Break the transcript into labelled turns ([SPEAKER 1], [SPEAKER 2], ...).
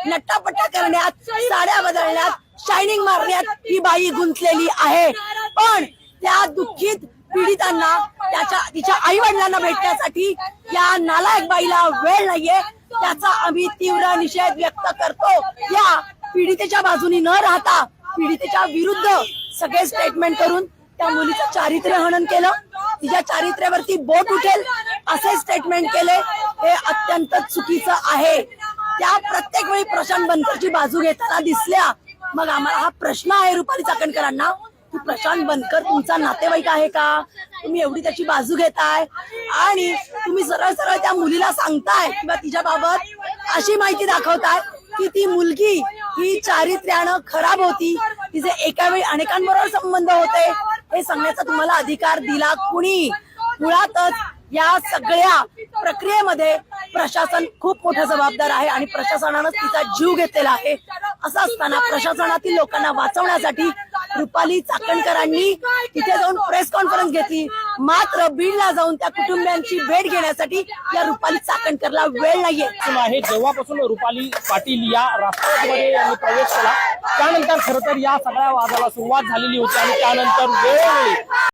[SPEAKER 1] नट्टापट्टा करण्यात, साड्या बदलण्यात, शायनिंग मारण्यात ही बाई गुंतलेली आहे। पण त्या दुःखित पीडितांना तिच्या आई वडिलांना भेटण्यासाठी या नालायक बाईला वेळ नाहीये। त्याचा आम्ही तीव्र निषेध व्यक्त करतो। या पीडितेच्या बाजूनी न राहता पीडितेच्या विरुद्ध सगळे स्टेटमेंट करून त्या मुलीचं चारित्र्य हनन केलं, तिच्या चारित्र्यावरती बोट उठेल असे स्टेटमेंट केले, हे अत्यंत चुकीचं आहे। त्या प्रत्येक वेळी प्रशांत बनकरची बाजू घेताना दिसल्या। मग आम्हाला हा प्रश्न आहे रुपाली चाकणकरांना की प्रशांत बनकर तुमचा नातेवाईक आहे का? तुम्ही एवढी त्याची बाजू घेताय आणि तुम्ही सरळ सरळ त्या मुलीला सांगताय किंवा तिच्या बाबत अशी माहिती दाखवताय की ती मुलगी ही चारित्र्यानं खराब होती, तिचे एका वेळी अनेकांबरोबर संबंध होते, हे सांगण्याचा तुम्हाला अधिकार दिला कुणी? मुळातच या सगळ्या प्रक्रियेमध्ये प्रशासन खूप मोठा जबाबदार आहे आणि प्रशासनानं तिचा जीव घेतलेला आहे। असं असताना प्रशासनातील लोकांना वाचवण्यासाठी रुपाली चाकणकरांनी तिथे जाऊन प्रेस कॉन्फरन्स घेतली, मात्र बीडला जाऊन त्या कुटुंबियांची भेट घेण्यासाठी या रुपाली चाकणकरला वेळ नाहीये।
[SPEAKER 2] जेव्हापासून रुपाली पाटील या राष्ट्रवादीमध्ये यांनी प्रवेश केला त्यानंतर खरं तर या सगळ्या वादाला सुरुवात झालेली होती आणि त्यानंतर वेळोवेळी